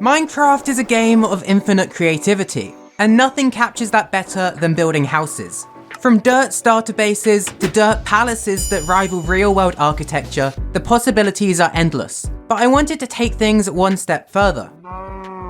Minecraft is a game of infinite creativity, and nothing captures that better than building houses. From dirt starter bases to dirt palaces that rival real-world architecture, the possibilities are endless. But I wanted to take things one step further.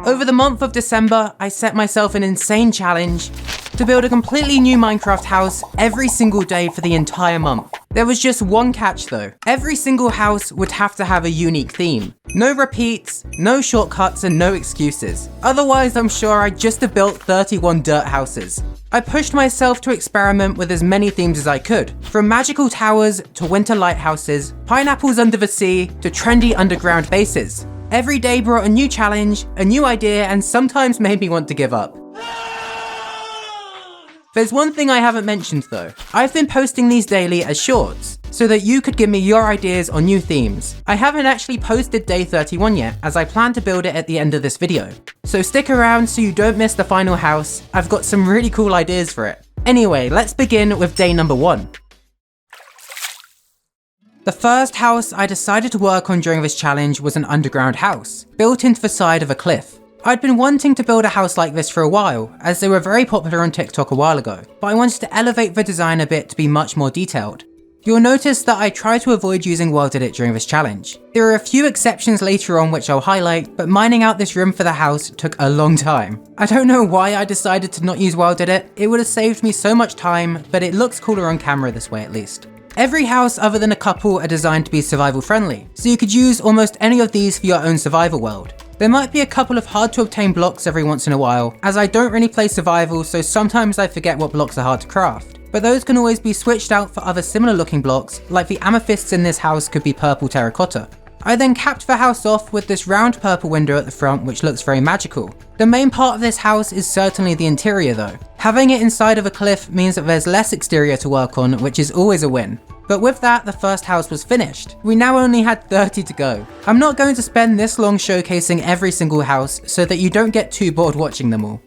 Over the month of December, I set myself an insane challenge to build a completely new Minecraft house every single day for the entire month. There was just one catch though. Every single house would have to have a unique theme. No repeats, no shortcuts, and no excuses. Otherwise, I'm sure I'd just have built 31 dirt houses. I pushed myself to experiment with as many themes as I could, from magical towers to winter lighthouses, pineapples under the sea to trendy underground bases. Every day brought a new challenge, a new idea, and sometimes made me want to give up. There's one thing I haven't mentioned though. I've been posting these daily as shorts, so that you could give me your ideas on new themes. I haven't actually posted day 31 yet, as I plan to build it at the end of this video. So stick around so you don't miss the final house. I've got some really cool ideas for it. Anyway, let's begin with day number 1. The first house I decided to work on during this challenge was an underground house, built into the side of a cliff. I'd been wanting to build a house like this for a while, as they were very popular on TikTok a while ago, but I wanted to elevate the design a bit to be much more detailed. You'll notice that I try to avoid using world edit during this challenge. There are a few exceptions later on which I'll highlight, but mining out this room for the house took a long time. I don't know why I decided to not use world edit. It would have saved me so much time, but it looks cooler on camera this way at least. Every house other than a couple are designed to be survival friendly, so you could use almost any of these for your own survival world. There might be a couple of hard to obtain blocks every once in a while, as I don't really play survival, so sometimes I forget what blocks are hard to craft. But those can always be switched out for other similar looking blocks, like the amethysts in this house could be purple terracotta. I then capped the house off with this round purple window at the front which looks very magical. The main part of this house is certainly the interior though. Having it inside of a cliff means that there's less exterior to work on, which is always a win. But with that, the first house was finished. We now only had 30 to go. I'm not going to spend this long showcasing every single house so that you don't get too bored watching them all.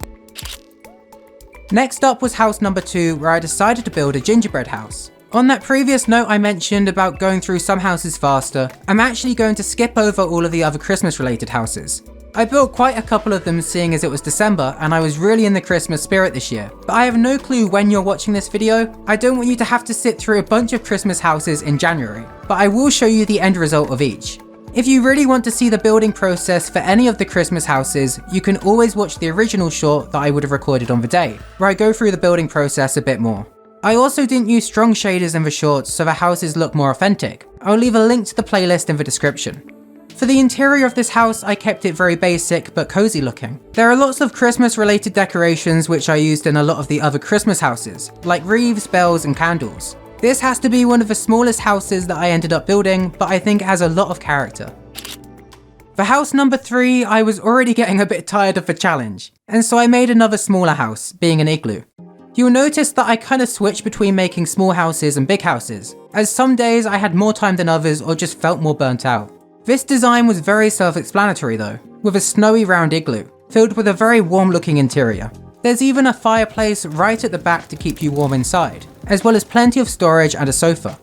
Next up was house number 2, where I decided to build a gingerbread house. On that previous note I mentioned about going through some houses faster, I'm actually going to skip over all of the other Christmas related houses. I built quite a couple of them seeing as it was December and I was really in the Christmas spirit this year. But I have no clue when you're watching this video. I don't want you to have to sit through a bunch of Christmas houses in January, but I will show you the end result of each. If you really want to see the building process for any of the Christmas houses, you can always watch the original short that I would have recorded on the day, where I go through the building process a bit more. I also didn't use strong shaders in the shorts so the houses look more authentic. I'll leave a link to the playlist in the description. For the interior of this house, I kept it very basic but cozy looking. There are lots of Christmas related decorations which I used in a lot of the other Christmas houses, like wreaths, bells and candles. This has to be one of the smallest houses that I ended up building, but I think it has a lot of character. For house number 3, I was already getting a bit tired of the challenge, and so I made another smaller house, being an igloo. You'll notice that I kind of switched between making small houses and big houses, as some days I had more time than others or just felt more burnt out. This design was very self-explanatory though, with a snowy round igloo, filled with a very warm looking interior. There's even a fireplace right at the back to keep you warm inside, as well as plenty of storage and a sofa.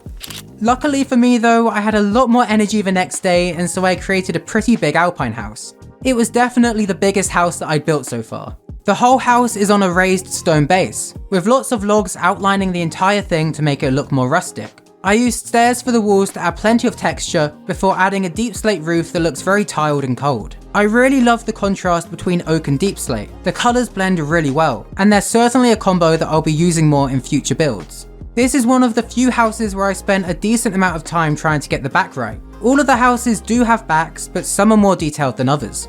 Luckily for me though, I had a lot more energy the next day and so I created a pretty big Alpine house. It was definitely the biggest house that I'd built so far. The whole house is on a raised stone base, with lots of logs outlining the entire thing to make it look more rustic. I used stairs for the walls to add plenty of texture before adding a deep slate roof that looks very tiled and cold. I really love the contrast between oak and deep slate. The colours blend really well, and there's certainly a combo that I'll be using more in future builds. This is one of the few houses where I spent a decent amount of time trying to get the back right. All of the houses do have backs, but some are more detailed than others.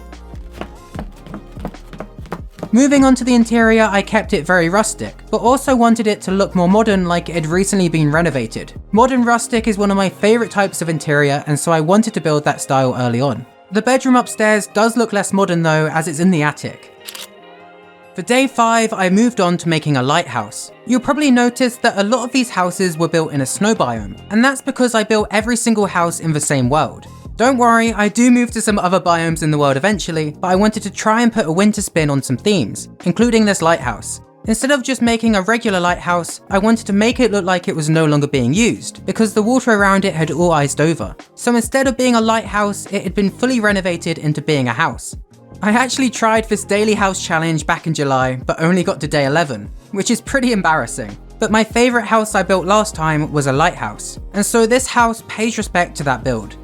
Moving on to the interior, I kept it very rustic, but also wanted it to look more modern like it had recently been renovated. Modern rustic is one of my favourite types of interior, and so I wanted to build that style early on. The bedroom upstairs does look less modern though, as it's in the attic. For day 5, I moved on to making a lighthouse. You'll probably notice that a lot of these houses were built in a snow biome, and that's because I built every single house in the same world. Don't worry, I do move to some other biomes in the world eventually, but I wanted to try and put a winter spin on some themes, including this lighthouse. Instead of just making a regular lighthouse, I wanted to make it look like it was no longer being used, because the water around it had all iced over. So instead of being a lighthouse, it had been fully renovated into being a house. I actually tried this daily house challenge back in July, but only got to day 11, which is pretty embarrassing. But my favourite house I built last time was a lighthouse, and so this house pays respect to that build.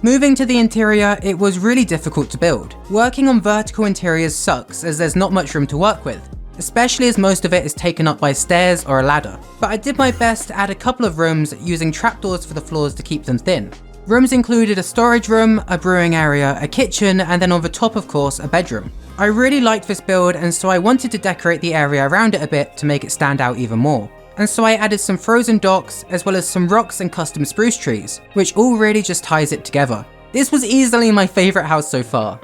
Moving to the interior, it was really difficult to build. Working on vertical interiors sucks as there's not much room to work with, especially as most of it is taken up by stairs or a ladder. But I did my best to add a couple of rooms using trapdoors for the floors to keep them thin. Rooms included a storage room, a brewing area, a kitchen, and then on the top of course a bedroom. I really liked this build and so I wanted to decorate the area around it a bit to make it stand out even more. And so I added some frozen docks as well as some rocks and custom spruce trees, which all really just ties it together. This was easily my favourite house so far.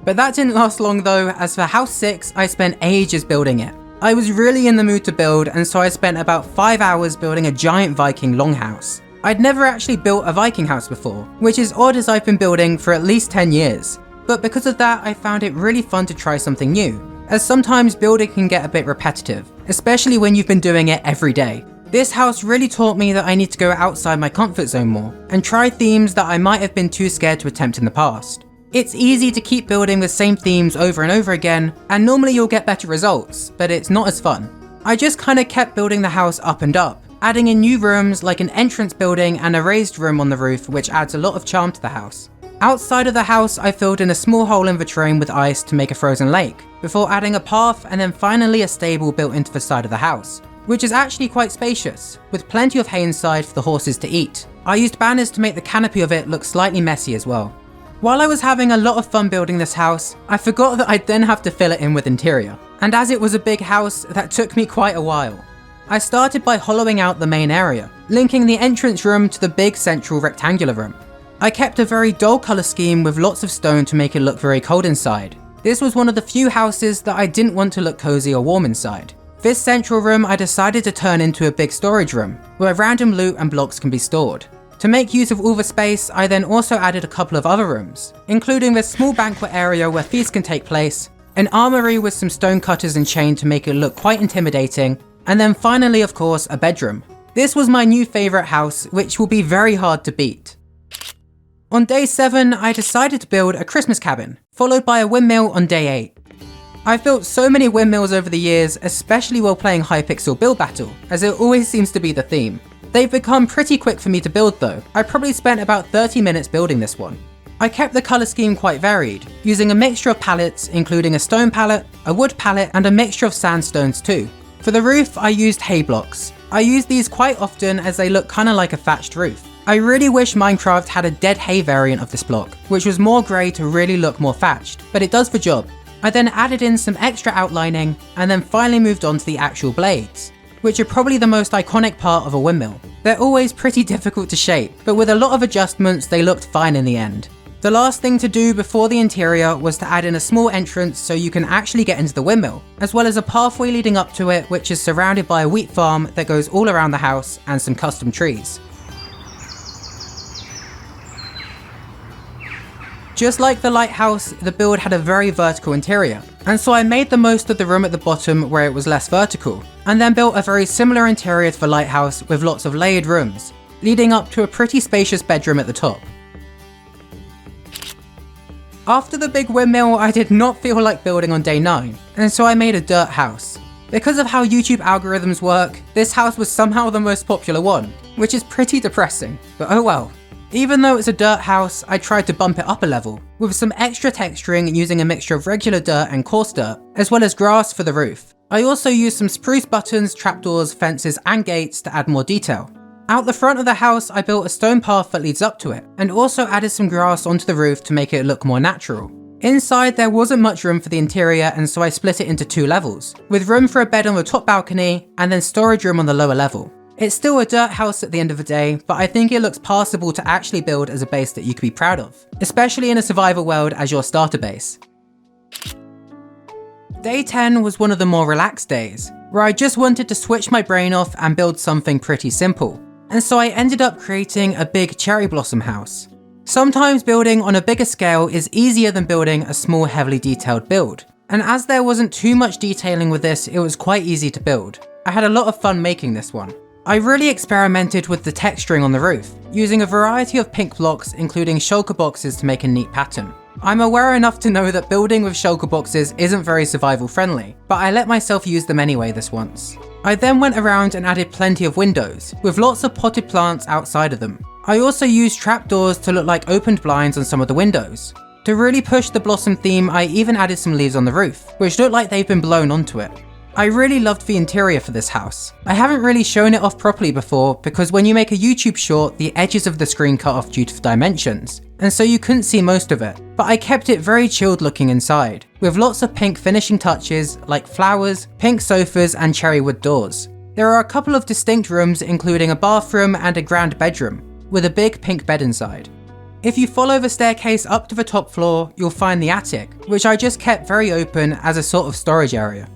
But that didn't last long though, as for house 6 I spent ages building it. I was really in the mood to build and so I spent about 5 hours building a giant Viking longhouse. I'd never actually built a Viking house before, which is odd as I've been building for at least 10 years. But because of that I found it really fun to try something new, as sometimes building can get a bit repetitive, especially when you've been doing it every day. This house really taught me that I need to go outside my comfort zone more, and try themes that I might have been too scared to attempt in the past. It's easy to keep building the same themes over and over again, and normally you'll get better results, but it's not as fun. I just kinda kept building the house up and up, adding in new rooms like an entrance building and a raised room on the roof, which adds a lot of charm to the house. Outside of the house, I filled in a small hole in the terrain with ice to make a frozen lake, before adding a path and then finally a stable built into the side of the house, which is actually quite spacious, with plenty of hay inside for the horses to eat. I used banners to make the canopy of it look slightly messy as well. While I was having a lot of fun building this house, I forgot that I'd then have to fill it in with interior. And as it was a big house, that took me quite a while. I started by hollowing out the main area, linking the entrance room to the big central rectangular room. I kept a very dull colour scheme with lots of stone to make it look very cold inside. This was one of the few houses that I didn't want to look cozy or warm inside. This central room I decided to turn into a big storage room, where random loot and blocks can be stored. To make use of all the space, I then also added a couple of other rooms, including this small banquet area where feasts can take place, an armory with some stone cutters and chain to make it look quite intimidating, and then finally of course a bedroom. This was my new favourite house, which will be very hard to beat. On day 7, I decided to build a Christmas cabin, followed by a windmill on day 8. I've built so many windmills over the years, especially while playing Hypixel Build Battle, as it always seems to be the theme. They've become pretty quick for me to build though. I probably spent about 30 minutes building this one. I kept the colour scheme quite varied, using a mixture of palettes including a stone palette, a wood palette and a mixture of sandstones too. For the roof I used hay blocks. I use these quite often as they look kinda like a thatched roof. I really wish Minecraft had a dead hay variant of this block, which was more grey to really look more thatched, but it does the job. I then added in some extra outlining and then finally moved on to the actual blades, which are probably the most iconic part of a windmill. They're always pretty difficult to shape, but with a lot of adjustments they looked fine in the end. The last thing to do before the interior was to add in a small entrance so you can actually get into the windmill, as well as a pathway leading up to it which is surrounded by a wheat farm that goes all around the house and some custom trees. Just like the lighthouse, the build had a very vertical interior, and so I made the most of the room at the bottom where it was less vertical, and then built a very similar interior to the lighthouse with lots of layered rooms, leading up to a pretty spacious bedroom at the top. After the big windmill, I did not feel like building on day 9, and so I made a dirt house. Because of how YouTube algorithms work, this house was somehow the most popular one, which is pretty depressing, but oh well. Even though it's a dirt house, I tried to bump it up a level, with some extra texturing using a mixture of regular dirt and coarse dirt, as well as grass for the roof. I also used some spruce buttons, trapdoors, fences and gates to add more detail. Out the front of the house, I built a stone path that leads up to it, and also added some grass onto the roof to make it look more natural. Inside there wasn't much room for the interior, and so I split it into 2 levels, with room for a bed on the top balcony, and then storage room on the lower level. It's still a dirt house at the end of the day, but I think it looks passable to actually build as a base that you could be proud of, especially in a survival world as your starter base. Day 10 was one of the more relaxed days, where I just wanted to switch my brain off and build something pretty simple. And so I ended up creating a big cherry blossom house. Sometimes building on a bigger scale is easier than building a small heavily detailed build. And as there wasn't too much detailing with this, it was quite easy to build. I had a lot of fun making this one. I really experimented with the texturing on the roof, using a variety of pink blocks including shulker boxes to make a neat pattern. I'm aware enough to know that building with shulker boxes isn't very survival friendly, but I let myself use them anyway this once. I then went around and added plenty of windows, with lots of potted plants outside of them. I also used trapdoors to look like opened blinds on some of the windows. To really push the blossom theme, I even added some leaves on the roof, which look like they've been blown onto it. I really loved the interior for this house. I haven't really shown it off properly before because when you make a YouTube short, the edges of the screen cut off due to dimensions, and so you couldn't see most of it, but I kept it very chilled looking inside, with lots of pink finishing touches like flowers, pink sofas and cherry wood doors. There are a couple of distinct rooms including a bathroom and a grand bedroom, with a big pink bed inside. If you follow the staircase up to the top floor, you'll find the attic, which I just kept very open as a sort of storage area.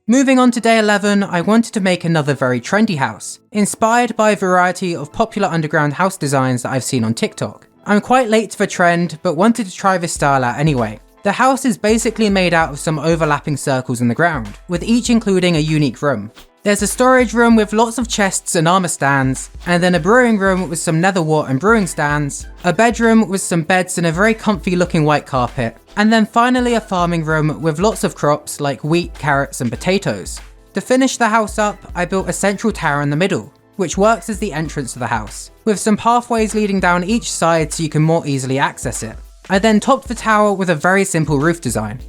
Moving on to day 11, I wanted to make another very trendy house, inspired by a variety of popular underground house designs that I've seen on TikTok. I'm quite late to the trend, but wanted to try this style out anyway. The house is basically made out of some overlapping circles in the ground, with each including a unique room. There's a storage room with lots of chests and armor stands, and then a brewing room with some nether wart and brewing stands, a bedroom with some beds and a very comfy looking white carpet, and then finally a farming room with lots of crops like wheat, carrots and potatoes. To finish the house up, I built a central tower in the middle, which works as the entrance to the house, with some pathways leading down each side so you can more easily access it. I then topped the tower with a very simple roof design.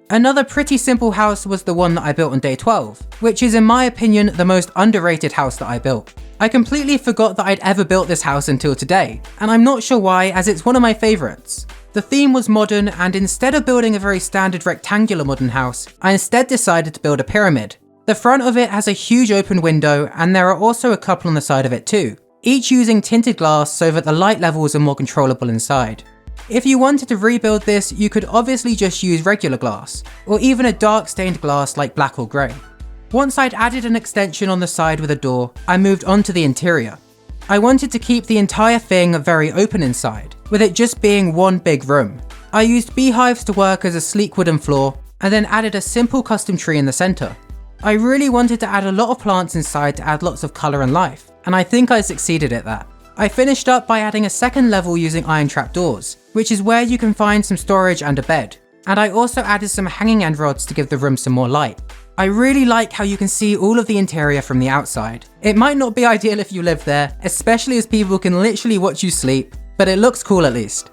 Another pretty simple house was the one that I built on day 12, which is in my opinion the most underrated house that I built. I completely forgot that I'd ever built this house until today, and I'm not sure why as it's one of my favourites. The theme was modern, and instead of building a very standard rectangular modern house, I instead decided to build a pyramid. The front of it has a huge open window, and there are also a couple on the side of it too, each using tinted glass so that the light levels are more controllable inside. If you wanted to rebuild this, you could obviously just use regular glass, or even a dark stained glass like black or grey. Once I'd added an extension on the side with a door, I moved on to the interior. I wanted to keep the entire thing very open inside, with it just being one big room. I used beehives to work as a sleek wooden floor, and then added a simple custom tree in the centre. I really wanted to add a lot of plants inside to add lots of colour and life, and I think I succeeded at that. I finished up by adding a second level using iron trapdoors, which is where you can find some storage and a bed. And I also added some hanging end rods to give the room some more light. I really like how you can see all of the interior from the outside. It might not be ideal if you live there, especially as people can literally watch you sleep, but it looks cool at least.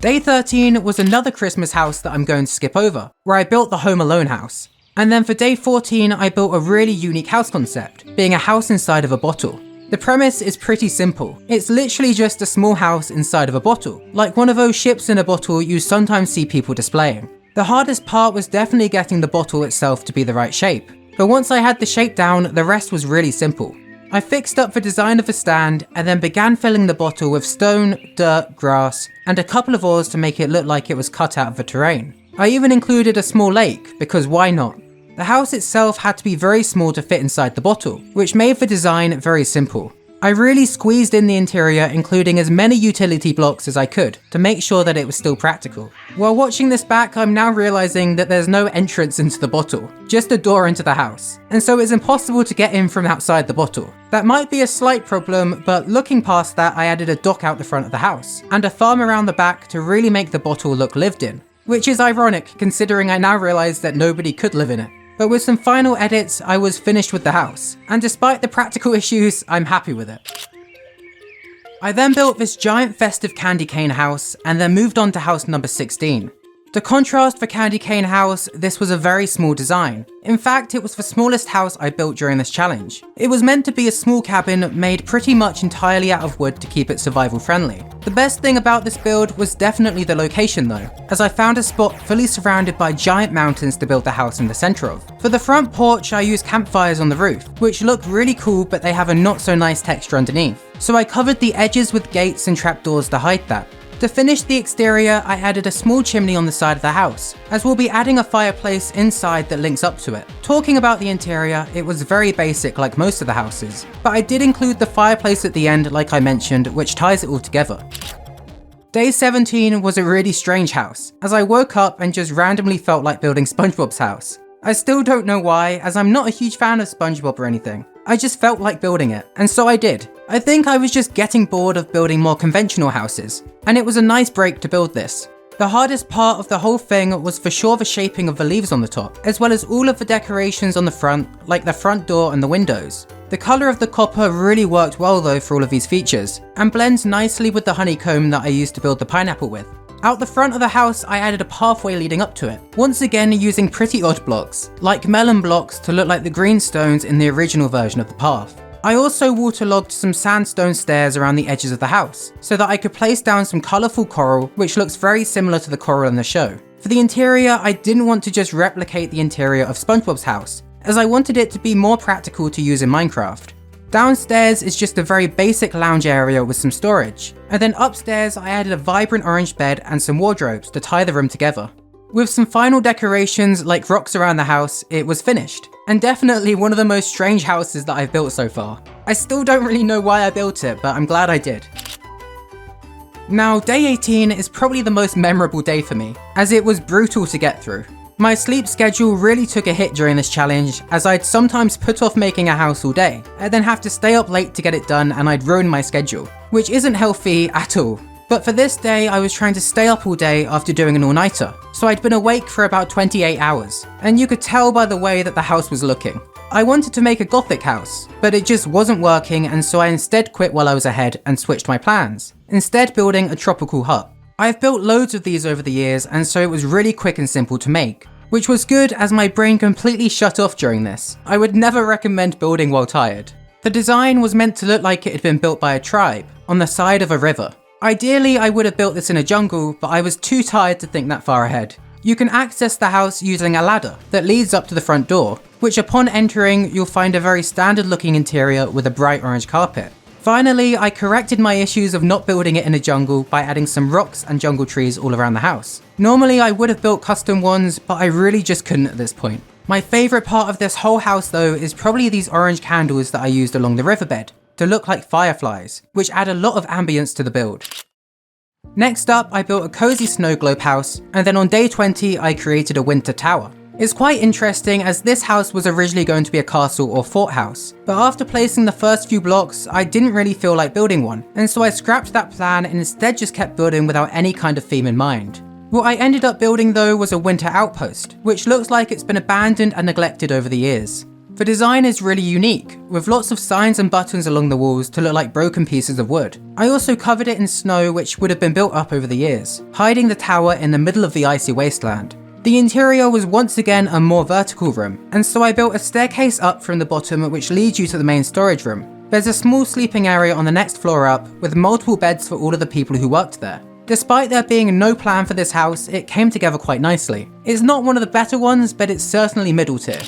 Day 13 was another Christmas house that I'm going to skip over, where I built the Home Alone house. And then for day 14, I built a really unique house concept, being a house inside of a bottle. The premise is pretty simple. It's literally just a small house inside of a bottle, like one of those ships in a bottle you sometimes see people displaying. The hardest part was definitely getting the bottle itself to be the right shape, but once I had the shape down, the rest was really simple. I fixed up the design of the stand and then began filling the bottle with stone, dirt, grass, and a couple of oars to make it look like it was cut out of the terrain. I even included a small lake, because why not? The house itself had to be very small to fit inside the bottle, which made the design very simple. I really squeezed in the interior, including as many utility blocks as I could to make sure that it was still practical. While watching this back, I'm now realizing that there's no entrance into the bottle, just a door into the house, and so it's impossible to get in from outside the bottle. That might be a slight problem, but looking past that, I added a dock out the front of the house, and a farm around the back to really make the bottle look lived in. Which is ironic, considering I now realize that nobody could live in it. But with some final edits, I was finished with the house, and despite the practical issues, I'm happy with it. I then built this giant festive candy cane house, and then moved on to house number 16. To contrast the candy cane house, this was a very small design. In fact, it was the smallest house I built during this challenge. It was meant to be a small cabin made pretty much entirely out of wood to keep it survival friendly. The best thing about this build was definitely the location though, as I found a spot fully surrounded by giant mountains to build the house in the center of. For the front porch, I used campfires on the roof, which look really cool, but they have a not so nice texture underneath. So I covered the edges with gates and trapdoors to hide that. To finish the exterior, I added a small chimney on the side of the house, as we'll be adding a fireplace inside that links up to it. Talking about the interior, it was very basic like most of the houses, but I did include the fireplace at the end like I mentioned, which ties it all together. Day 17 was a really strange house, as I woke up and just randomly felt like building SpongeBob's house. I still don't know why, as I'm not a huge fan of SpongeBob or anything. I just felt like building it, and so I did. I think I was just getting bored of building more conventional houses, and it was a nice break to build this. The hardest part of the whole thing was for sure the shaping of the leaves on the top, as well as all of the decorations on the front, like the front door and the windows. The colour of the copper really worked well though for all of these features, and blends nicely with the honeycomb that I used to build the pineapple with. Out the front of the house, I added a pathway leading up to it, once again using pretty odd blocks, like melon blocks to look like the green stones in the original version of the path. I also waterlogged some sandstone stairs around the edges of the house, so that I could place down some colourful coral, which looks very similar to the coral in the show. For the interior, I didn't want to just replicate the interior of SpongeBob's house, as I wanted it to be more practical to use in Minecraft. Downstairs is just a very basic lounge area with some storage, and then upstairs I added a vibrant orange bed and some wardrobes to tie the room together. With some final decorations like rocks around the house, it was finished, and definitely one of the most strange houses that I've built so far. I still don't really know why I built it, but I'm glad I did. Now, day 18 is probably the most memorable day for me, as it was brutal to get through. My sleep schedule really took a hit during this challenge, as I'd sometimes put off making a house all day, and then have to stay up late to get it done, and I'd ruin my schedule, which isn't healthy at all. But for this day, I was trying to stay up all day after doing an all-nighter, so I'd been awake for about 28 hours, and you could tell by the way that the house was looking. I wanted to make a gothic house, but it just wasn't working, and so I instead quit while I was ahead and switched my plans, instead building a tropical hut. I've built loads of these over the years, and so it was really quick and simple to make, which was good as my brain completely shut off during this. I would never recommend building while tired. The design was meant to look like it had been built by a tribe, on the side of a river. Ideally, I would have built this in a jungle, but I was too tired to think that far ahead. You can access the house using a ladder that leads up to the front door, which upon entering, you'll find a very standard looking interior with a bright orange carpet. Finally, I corrected my issues of not building it in a jungle by adding some rocks and jungle trees all around the house. Normally I would have built custom ones, but I really just couldn't at this point. My favourite part of this whole house though is probably these orange candles that I used along the riverbed to look like fireflies, which add a lot of ambience to the build. Next up, I built a cozy snow globe house, and then on day 20 I created a winter tower. It's quite interesting as this house was originally going to be a castle or fort house, but after placing the first few blocks I didn't really feel like building one, and so I scrapped that plan and instead just kept building without any kind of theme in mind. What I ended up building though was a winter outpost, which looks like it's been abandoned and neglected over the years. The design is really unique, with lots of signs and buttons along the walls to look like broken pieces of wood. I also covered it in snow which would have been built up over the years, hiding the tower in the middle of the icy wasteland. The interior was once again a more vertical room, and so I built a staircase up from the bottom which leads you to the main storage room. There's a small sleeping area on the next floor up, with multiple beds for all of the people who worked there. Despite there being no plan for this house, it came together quite nicely. It's not one of the better ones, but it's certainly middle tier.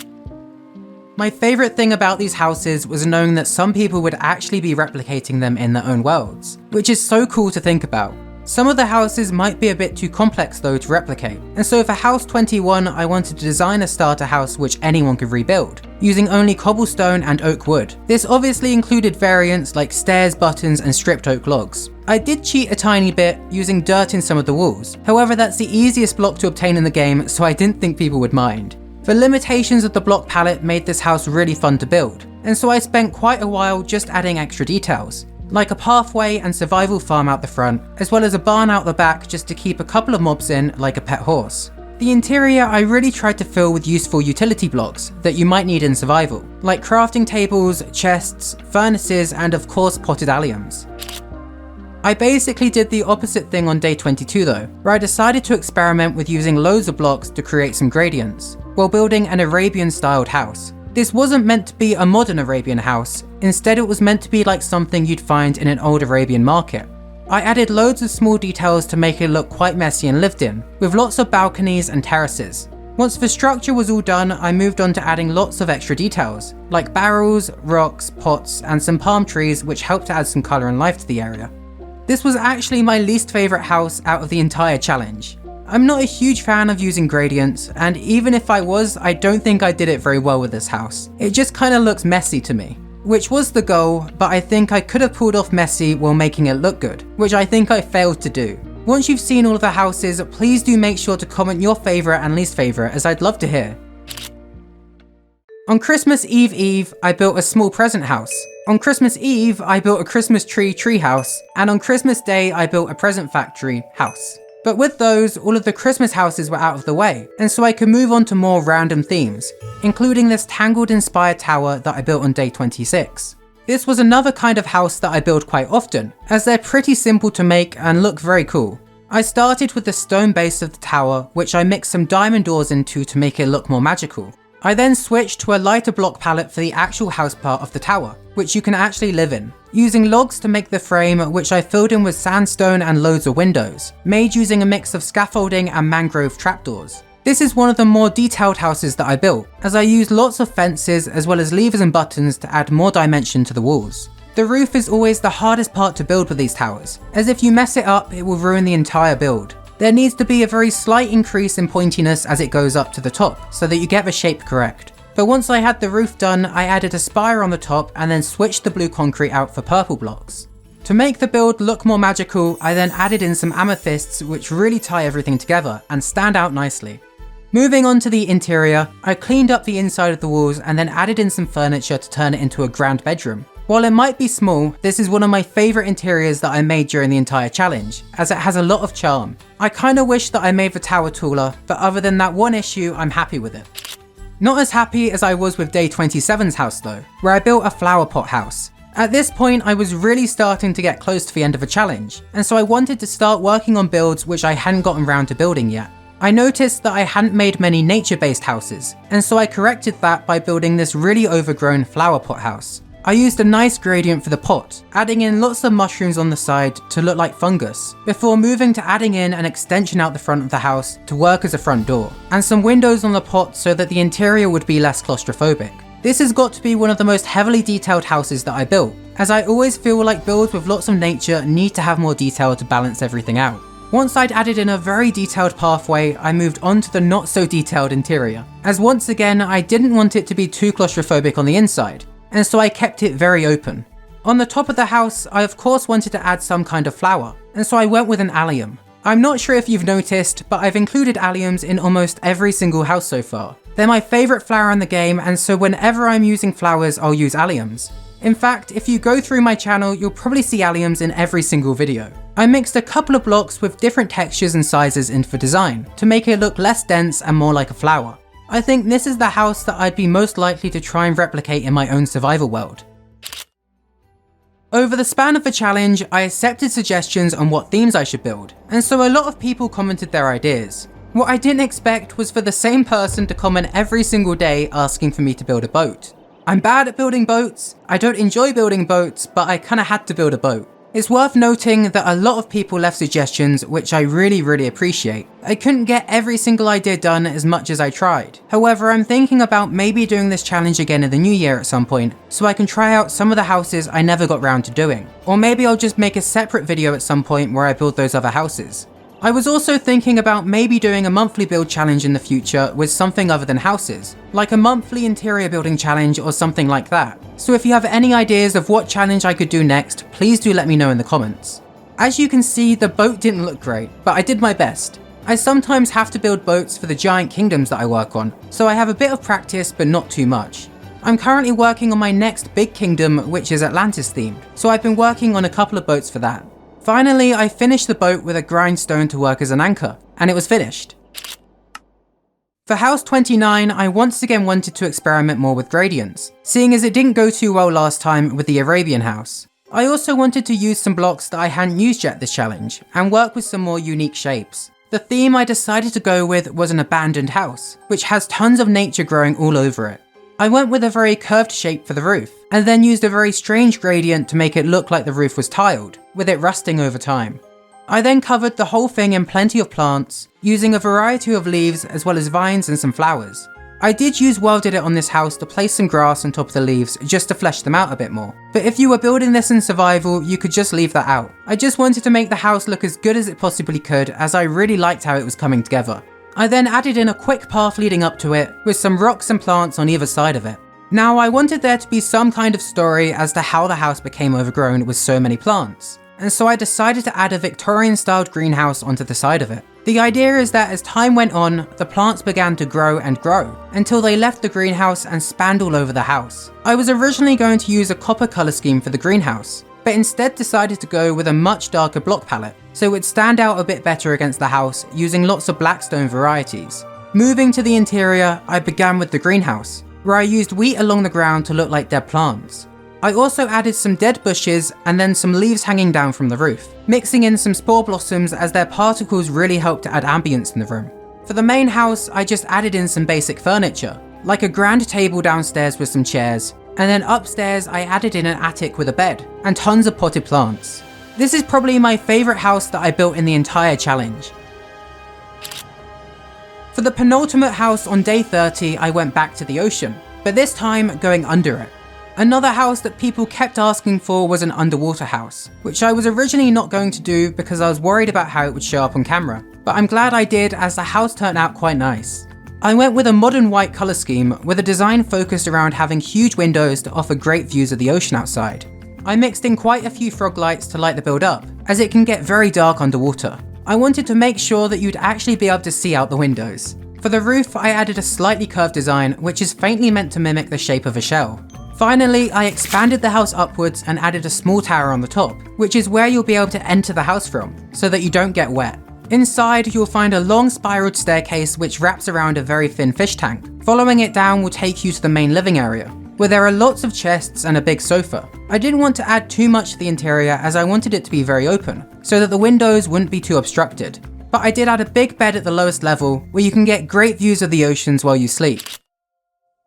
My favourite thing about these houses was knowing that some people would actually be replicating them in their own worlds, which is so cool to think about. Some of the houses might be a bit too complex though to replicate, and so for house 21 I wanted to design a starter house which anyone could rebuild, using only cobblestone and oak wood. This obviously included variants like stairs, buttons and stripped oak logs. I did cheat a tiny bit, using dirt in some of the walls, however that's the easiest block to obtain in the game, so I didn't think people would mind. The limitations of the block palette made this house really fun to build, and so I spent quite a while just adding extra details, like a pathway and survival farm out the front, as well as a barn out the back just to keep a couple of mobs in, like a pet horse. The interior I really tried to fill with useful utility blocks that you might need in survival, like crafting tables, chests, furnaces and of course potted alliums. I basically did the opposite thing on day 22 though, where I decided to experiment with using loads of blocks to create some gradients, while building an Arabian styled house. This wasn't meant to be a modern Arabian house, instead it was meant to be like something you'd find in an old Arabian market. I added loads of small details to make it look quite messy and lived in, with lots of balconies and terraces. Once the structure was all done, I moved on to adding lots of extra details, like barrels, rocks, pots, and some palm trees which helped to add some colour and life to the area. This was actually my least favourite house out of the entire challenge. I'm not a huge fan of using gradients, and even if I was, I don't think I did it very well with this house. It just kinda looks messy to me. Which was the goal, but I think I could have pulled off messy while making it look good, which I think I failed to do. Once you've seen all of the houses, please do make sure to comment your favourite and least favourite, as I'd love to hear. On Christmas Eve, I built a small present house. On Christmas Eve, I built a Christmas tree house, and on Christmas Day, I built a present factory house. But with those, all of the Christmas houses were out of the way, and so I could move on to more random themes, including this Tangled-inspired tower that I built on day 26. This was another kind of house that I build quite often, as they're pretty simple to make and look very cool. I started with the stone base of the tower, which I mixed some diamond doors into to make it look more magical. I then switched to a lighter block palette for the actual house part of the tower, which you can actually live in, using logs to make the frame, which I filled in with sandstone and loads of windows, made using a mix of scaffolding and mangrove trapdoors. This is one of the more detailed houses that I built, as I used lots of fences as well as levers and buttons to add more dimension to the walls. The roof is always the hardest part to build with these towers, as if you mess it up, it will ruin the entire build. There needs to be a very slight increase in pointiness as it goes up to the top, so that you get the shape correct. But once I had the roof done, I added a spire on the top and then switched the blue concrete out for purple blocks. To make the build look more magical, I then added in some amethysts which really tie everything together and stand out nicely. Moving on to the interior, I cleaned up the inside of the walls and then added in some furniture to turn it into a grand bedroom. While it might be small, this is one of my favourite interiors that I made during the entire challenge, as it has a lot of charm. I kinda wish that I made the tower taller, but other than that one issue, I'm happy with it. Not as happy as I was with day 27's house though, where I built a flower pot house. At this point, I was really starting to get close to the end of the challenge, and so I wanted to start working on builds which I hadn't gotten around to building yet. I noticed that I hadn't made many nature-based houses, and so I corrected that by building this really overgrown flower pot house. I used a nice gradient for the pot, adding in lots of mushrooms on the side to look like fungus, before moving to adding in an extension out the front of the house to work as a front door, and some windows on the pot so that the interior would be less claustrophobic. This has got to be one of the most heavily detailed houses that I built, as I always feel like builds with lots of nature need to have more detail to balance everything out. Once I'd added in a very detailed pathway, I moved on to the not so detailed interior, as once again I didn't want it to be too claustrophobic on the inside, and so I kept it very open. On the top of the house, I of course wanted to add some kind of flower, and so I went with an allium. I'm not sure if you've noticed, but I've included alliums in almost every single house so far. They're my favourite flower in the game, and so whenever I'm using flowers, I'll use alliums. In fact, if you go through my channel, you'll probably see alliums in every single video. I mixed a couple of blocks with different textures and sizes into the design, to make it look less dense and more like a flower. I think this is the house that I'd be most likely to try and replicate in my own survival world. Over the span of the challenge, I accepted suggestions on what themes I should build, and so a lot of people commented their ideas. What I didn't expect was for the same person to comment every single day asking for me to build a boat. I'm bad at building boats, I don't enjoy building boats, but I kinda had to build a boat. It's worth noting that a lot of people left suggestions, which I really appreciate. I couldn't get every single idea done as much as I tried. However, I'm thinking about maybe doing this challenge again in the new year at some point, so I can try out some of the houses I never got round to doing. Or maybe I'll just make a separate video at some point where I build those other houses. I was also thinking about maybe doing a monthly build challenge in the future with something other than houses, like a monthly interior building challenge or something like that. So if you have any ideas of what challenge I could do next, please do let me know in the comments. As you can see, the boat didn't look great, but I did my best. I sometimes have to build boats for the giant kingdoms that I work on, so I have a bit of practice but not too much. I'm currently working on my next big kingdom, which is Atlantis themed, so I've been working on a couple of boats for that. Finally, I finished the boat with a grindstone to work as an anchor, and it was finished. For house 29, I once again wanted to experiment more with gradients, seeing as it didn't go too well last time with the Arabian house. I also wanted to use some blocks that I hadn't used yet this challenge, and work with some more unique shapes. The theme I decided to go with was an abandoned house, which has tons of nature growing all over it. I went with a very curved shape for the roof, and then used a very strange gradient to make it look like the roof was tiled, with it rusting over time. I then covered the whole thing in plenty of plants, using a variety of leaves as well as vines and some flowers. I did use welded it on this house to place some grass on top of the leaves just to flesh them out a bit more, but if you were building this in survival, you could just leave that out. I just wanted to make the house look as good as it possibly could, as I really liked how it was coming together. I then added in a quick path leading up to it, with some rocks and plants on either side of it. Now I wanted there to be some kind of story as to how the house became overgrown with so many plants, and so I decided to add a Victorian-styled greenhouse onto the side of it. The idea is that as time went on, the plants began to grow and grow, until they left the greenhouse and spanned all over the house. I was originally going to use a copper colour scheme for the greenhouse, but instead decided to go with a much darker block palette, so it would stand out a bit better against the house using lots of blackstone varieties. Moving to the interior, I began with the greenhouse, where I used wheat along the ground to look like dead plants. I also added some dead bushes and then some leaves hanging down from the roof, mixing in some spore blossoms as their particles really helped to add ambience in the room. For the main house, I just added in some basic furniture, like a grand table downstairs with some chairs, and then upstairs I added in an attic with a bed, and tons of potted plants. This is probably my favourite house that I built in the entire challenge. For the penultimate house on day 30, I went back to the ocean, but this time going under it. Another house that people kept asking for was an underwater house, which I was originally not going to do because I was worried about how it would show up on camera, but I'm glad I did as the house turned out quite nice. I went with a modern white colour scheme with a design focused around having huge windows to offer great views of the ocean outside. I mixed in quite a few frog lights to light the build up, as it can get very dark underwater. I wanted to make sure that you'd actually be able to see out the windows. For the roof, I added a slightly curved design, which is faintly meant to mimic the shape of a shell. Finally, I expanded the house upwards and added a small tower on the top, which is where you'll be able to enter the house from, so that you don't get wet. Inside, you'll find a long spiraled staircase which wraps around a very thin fish tank. Following it down will take you to the main living area, where there are lots of chests and a big sofa. I didn't want to add too much to the interior as I wanted it to be very open, so that the windows wouldn't be too obstructed. But I did add a big bed at the lowest level, where you can get great views of the oceans while you sleep.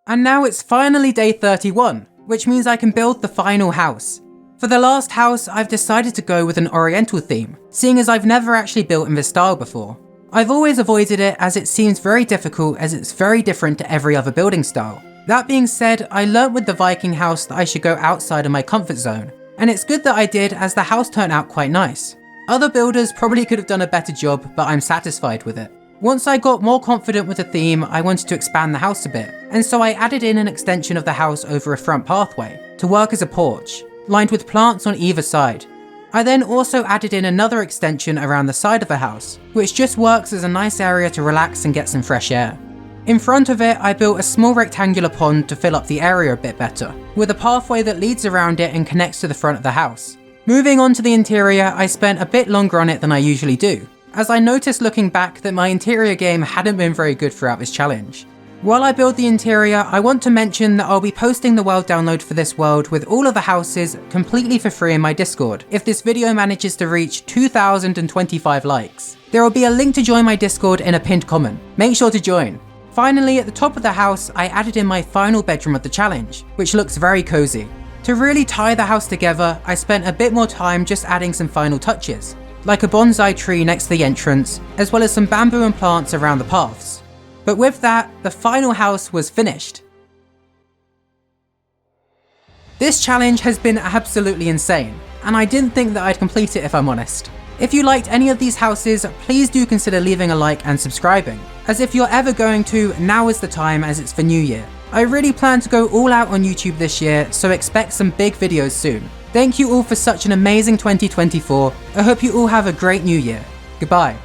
And now it's finally day 31, which means I can build the final house. For the last house, I've decided to go with an Oriental theme, seeing as I've never actually built in this style before. I've always avoided it as it seems very difficult as it's very different to every other building style. That being said, I learnt with the Viking house that I should go outside of my comfort zone, and it's good that I did as the house turned out quite nice. Other builders probably could have done a better job, but I'm satisfied with it. Once I got more confident with the theme, I wanted to expand the house a bit, and so I added in an extension of the house over a front pathway to work as a porch, lined with plants on either side. I then also added in another extension around the side of the house, which just works as a nice area to relax and get some fresh air. In front of it, I built a small rectangular pond to fill up the area a bit better, with a pathway that leads around it and connects to the front of the house. Moving on to the interior, I spent a bit longer on it than I usually do, as I noticed looking back that my interior game hadn't been very good throughout this challenge. While I build the interior, I want to mention that I'll be posting the world download for this world with all of the houses completely for free in my Discord if this video manages to reach 2,025 likes. There will be a link to join my Discord in a pinned comment. Make sure to join. Finally, at the top of the house, I added in my final bedroom of the challenge, which looks very cozy. To really tie the house together, I spent a bit more time just adding some final touches, like a bonsai tree next to the entrance, as well as some bamboo and plants around the paths. But with that, the final house was finished. This challenge has been absolutely insane, and I didn't think that I'd complete it if I'm honest. If you liked any of these houses, please do consider leaving a like and subscribing, as if you're ever going to, now is the time as it's for New Year. I really plan to go all out on YouTube this year, so expect some big videos soon. Thank you all for such an amazing 2024, I hope you all have a great new year. Goodbye.